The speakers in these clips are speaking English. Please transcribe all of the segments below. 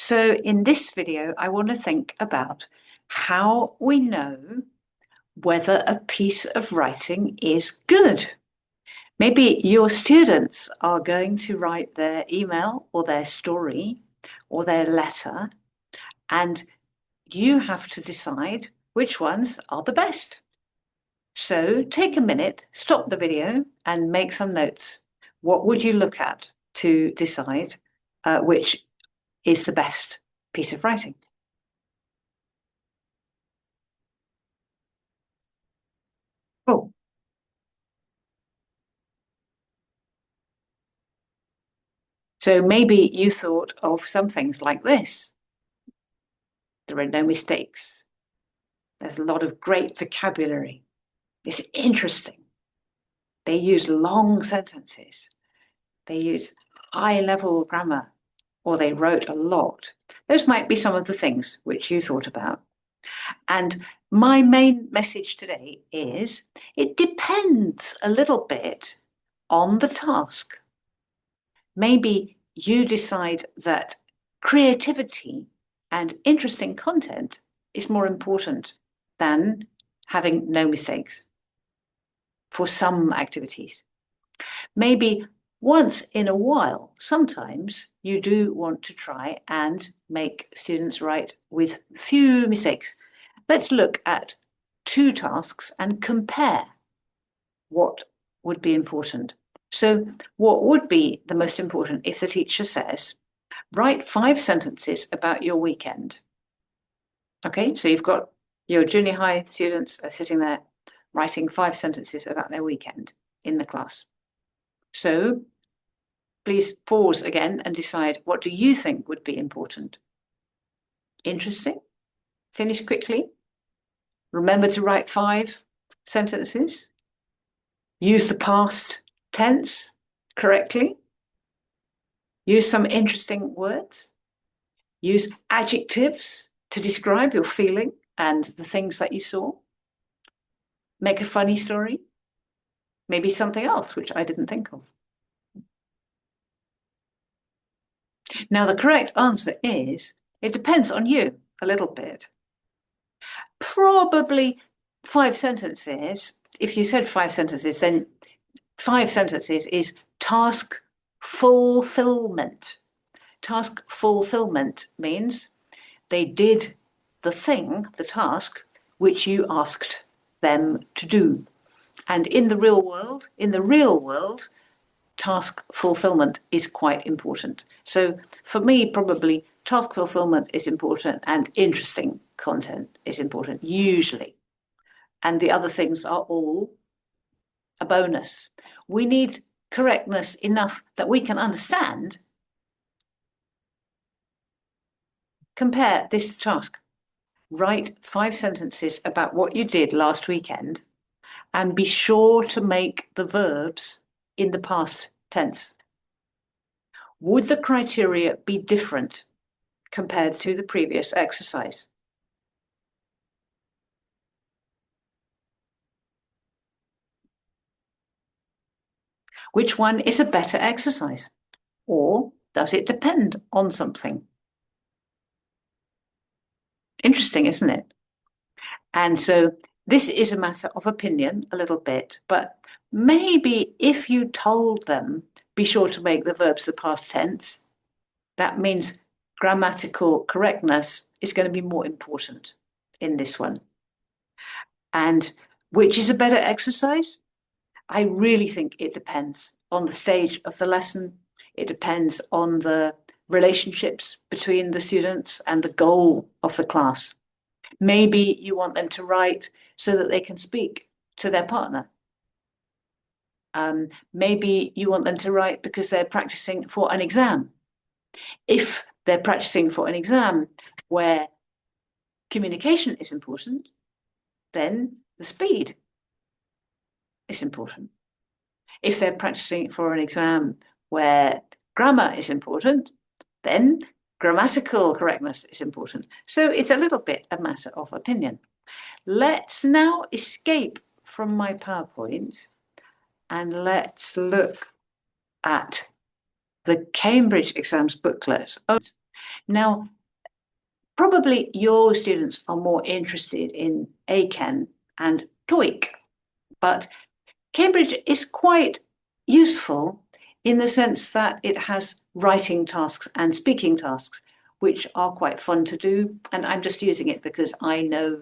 So in this video, I want to think about how we know whether a piece of writing is good. Maybe your students are going to write their email or their story or their letter, and you have to decide which ones are the best. So take a minute, stop the video and make some notes. What would you look at to decide which is the best piece of writing? Oh, so maybe you thought of some things like this. There are no mistakes. There's a lot of great vocabulary. It's interesting. They use long sentences. They use high level grammar, or they wrote a lot. Those might be some of the things which you thought about. And my main message today is it depends a little bit on the task. Maybe you decide that creativity and interesting content is more important than having no mistakes for some activities. Maybe once in a while, sometimes you do want to try and make students write with few mistakes. Let's look at two tasks and compare what would be important. So what would be the most important if the teacher says, write 5 sentences about your weekend? Okay, so you've got your junior high students are sitting there writing 5 sentences about their weekend in the class. So please pause again and decide, what do you think would be important? Interesting? Finish quickly. Remember to write 5 sentences. Use the past tense correctly. Use some interesting words. Use adjectives to describe your feeling and the things that you saw. Make a funny story. Maybe something else which I didn't think of. Now, the correct answer is, it depends on you a little bit. Probably 5 sentences. If you said 5 sentences, then 5 sentences is task fulfillment. Task fulfillment means they did the thing, the task, which you asked them to do. And in the real world, task fulfillment is quite important. So for me, probably task fulfillment is important and interesting content is important, usually. And the other things are all a bonus. We need correctness enough that we can understand. Compare this task. Write 5 sentences about what you did last weekend and be sure to make the verbs in the past tense. Would the criteria be different compared to the previous exercise? Which one is a better exercise? Or does it depend on something? Interesting, isn't it? And so this is a matter of opinion a little bit, but maybe if you told them, be sure to make the verbs the past tense, that means grammatical correctness is going to be more important in this one. And which is a better exercise? I really think it depends on the stage of the lesson. It depends on the relationships between the students and the goal of the class. Maybe you want them to write so that they can speak to their partner. Maybe you want them to write because they're practicing for an exam. If they're practicing for an exam where communication is important, then the speed is important. If they're practicing for an exam where grammar is important, then grammatical correctness is important. So it's a little bit a matter of opinion. Let's now escape from my PowerPoint and let's look at the Cambridge exams booklet. Oh, now, probably your students are more interested in ACAN and TOEIC, but Cambridge is quite useful in the sense that it has writing tasks and speaking tasks, which are quite fun to do. And I'm just using it because I know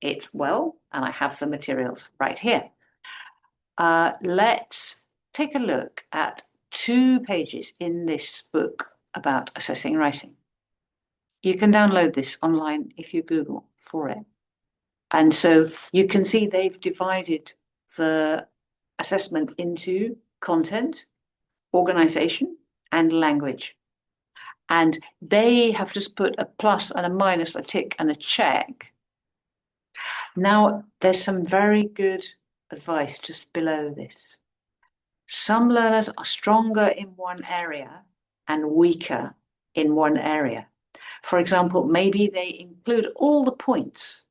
it well and I have the materials right here. Let's take a look at 2 pages in this book about assessing writing. You can download this online if you Google for it. And so you can see they've divided the assessment into content, organization, and language. And they have just put a plus and a minus, a tick and a check. Now, there's some very good advice just below this. Some learners are stronger in one area and weaker in one area. For example, maybe they include all the points,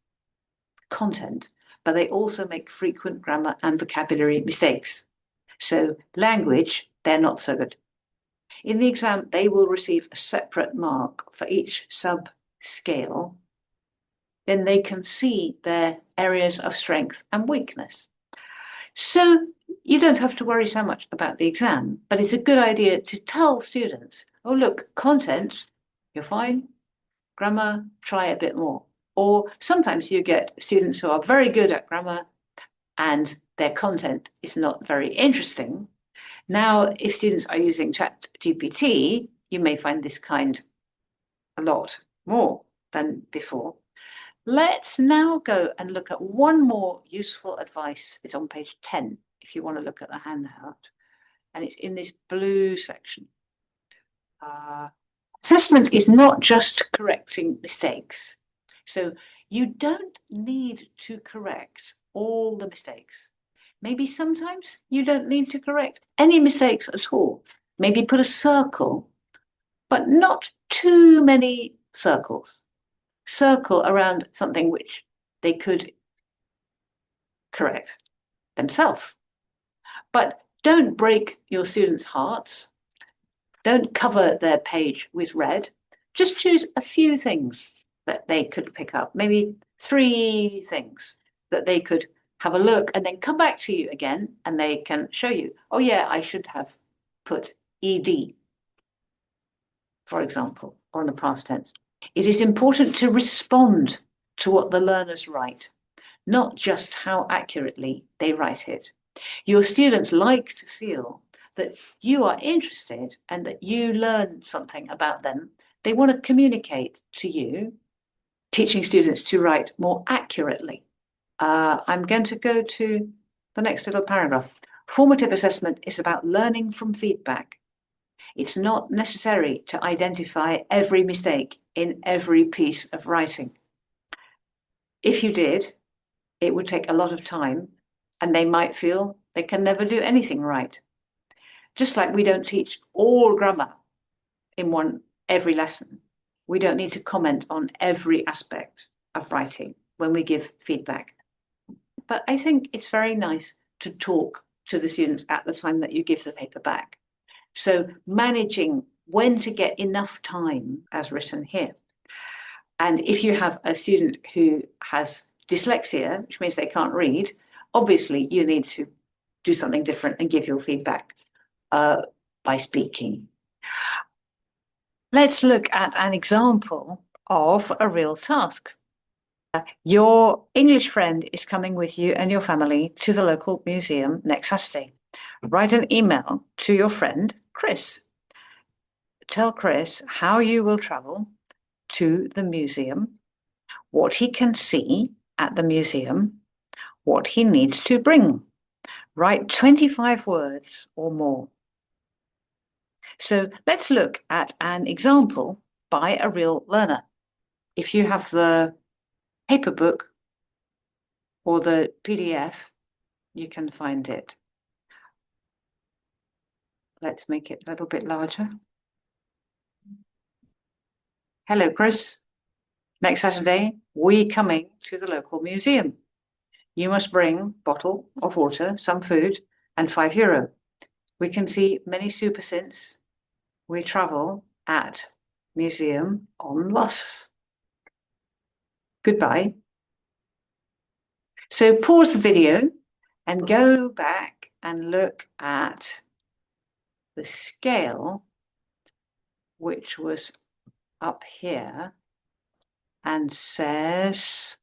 content, but they also make frequent grammar and vocabulary mistakes. So language, they're not so good. In the exam, they will receive a separate mark for each sub-scale. Then they can see their areas of strength and weakness. So you don't have to worry so much about the exam, but it's a good idea to tell students, oh, look, content, you're fine. Grammar, try a bit more. Or sometimes you get students who are very good at grammar and their content is not very interesting. Now, if students are using ChatGPT, you may find this kind a lot more than before. Let's now go and look at one more useful advice. It's on page 10, if you want to look at the handout. And it's in this blue section. Assessment is not just correcting mistakes. So you don't need to correct all the mistakes. Maybe sometimes you don't need to correct any mistakes at all. Maybe put a circle, but not too many circles. Circle around something which they could correct themselves. But don't break your students' hearts. Don't cover their page with red. Just choose a few things that they could pick up, maybe 3 things that they could have a look and then come back to you again and they can show you, oh yeah, I should have put ED, for example, or in the past tense. It is important to respond to what the learners write, not just how accurately they write it. Your students like to feel that you are interested and that you learn something about them. They want to communicate to you, teaching students to write more accurately. I'm going to go to the next little paragraph. Formative assessment is about learning from feedback. It's not necessary to identify every mistake in every piece of writing. If you did, it would take a lot of time and they might feel they can never do anything right. Just like we don't teach all grammar in every lesson, we don't need to comment on every aspect of writing when we give feedback. But I think it's very nice to talk to the students at the time that you give the paper back. So managing when to get enough time as written here. And if you have a student who has dyslexia, which means they can't read, obviously you need to do something different and give your feedback by speaking. Let's look at an example of a real task. Your English friend is coming with you and your family to the local museum next Saturday. Write an email to your friend, Chris. Tell Chris how you will travel to the museum, what he can see at the museum, what he needs to bring. Write 25 words or more. So let's look at an example by a real learner. If you have the paper book or the PDF, you can find it. Let's make it a little bit larger. Hello, Chris. Next Saturday, we're coming to the local museum. You must bring a bottle of water, some food, and €5. We can see many super synths We travel at museum on bus. Goodbye. So pause the video and go back and look at the scale, which was up here and says,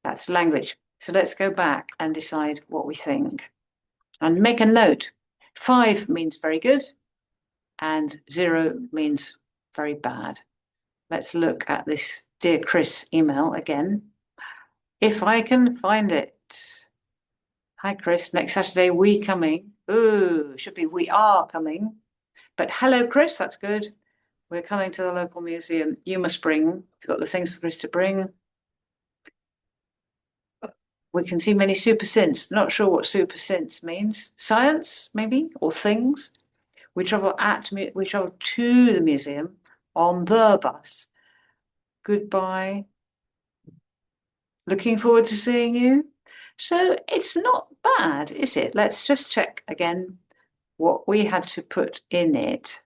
that's language. So let's go back and decide what we think. And make a note. 5 means very good and 0 means very bad. Let's look at this Dear Chris email again. If I can find it. Hi, Chris. Next Saturday, we coming. Ooh, should be we are coming. But hello, Chris. That's good. We're coming to the local museum. You must bring. It's got the things for Chris to bring. We can see many super synths. Not sure what super synths means. Science, maybe, or things. We travel to the museum on the bus. Goodbye. Looking forward to seeing you. So it's not bad, is it? Let's just check again what we had to put in it.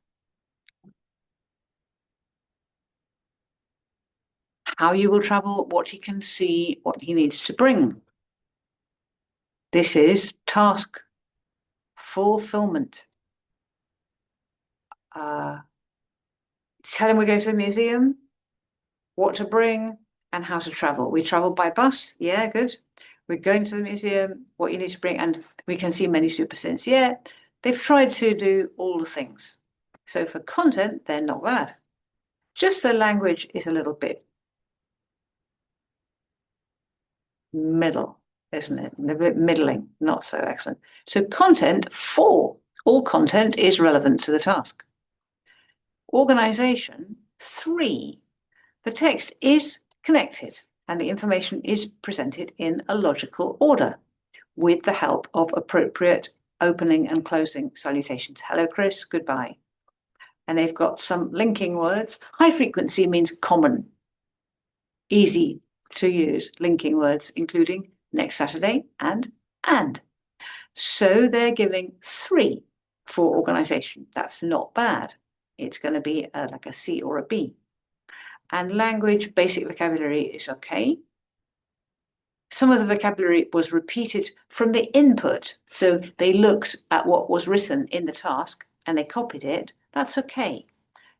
How you will travel, what he can see, what he needs to bring. This is task fulfillment. Tell him we're going to the museum, what to bring, and how to travel. We travel by bus. Yeah, good. We're going to the museum, what you need to bring, and we can see many super synths. Yeah, they've tried to do all the things. So for content, they're not bad. Just the language is a little bit middle, isn't it? A bit middling, not so excellent. So content 4, all content is relevant to the task. Organization 3, the text is connected and the information is presented in a logical order with the help of appropriate opening and closing salutations. Hello, Chris, goodbye. And they've got some linking words. High frequency means common, easy to use linking words, including next Saturday and. So they're giving 3 for organization. That's not bad. It's going to be like a C or a B. And language, basic vocabulary is okay. Some of the vocabulary was repeated from the input. So they looked at what was written in the task and they copied it. That's okay,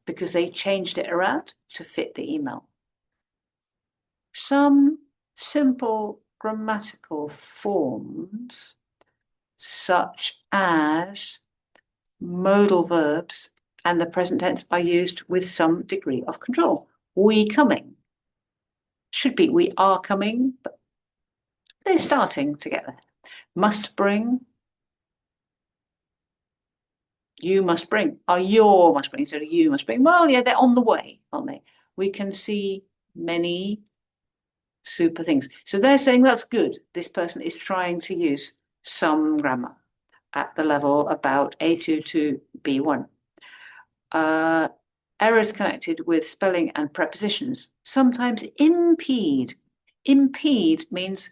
because they changed it around to fit the email. Some simple grammatical forms, such as modal verbs and the present tense, are used with some degree of control. We coming. Should be we are coming, but they're starting to get there. Must bring. You must bring. Are your must bring instead of you must bring. Well, yeah, they're on the way, aren't they? We can see many super things. So they're saying that's good. This person is trying to use some grammar at the level about A2 to B1. Errors connected with spelling and prepositions sometimes impede. Impede means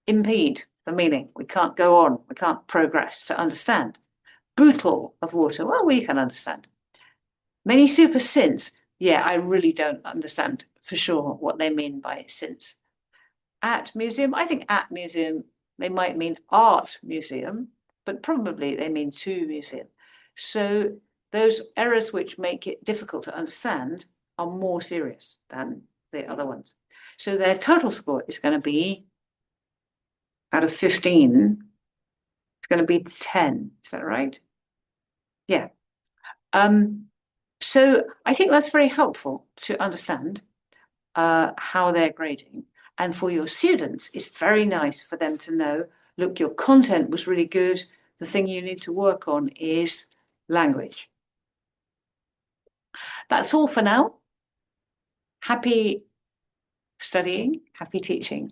impede the meaning. We can't go on. We can't progress to understand. Bootle of water. Well, we can understand. Many super synths. Yeah, I really don't understand for sure what they mean by synths. At museum, I think at museum, they might mean art museum, but probably they mean to museum. So those errors which make it difficult to understand are more serious than the other ones. So their total score is going to be, out of 15, it's going to be 10. Is that right? Yeah. So I think that's very helpful to understand how they're grading. And for your students, it's very nice for them to know, look, your content was really good. The thing you need to work on is language. That's all for now. Happy studying, happy teaching.